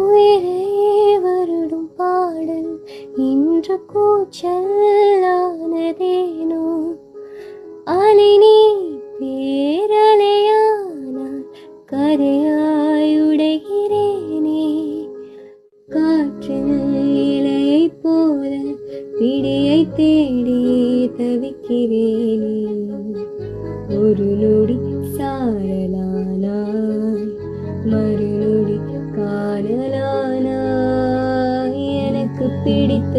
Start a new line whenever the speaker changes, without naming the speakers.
உயிரை வருடும் பாடல் இன்று கூச்சலானதேனோ அலை நீ பேரலையானால் கரையாய் உடைகிறேனே காற்றில் இலையை போல பிடியை தேடி தவிக்கிறேனே ஒரு நொடி சாரலானாய் மறுநொடி காணலானாய் எனக்கு பிடித்த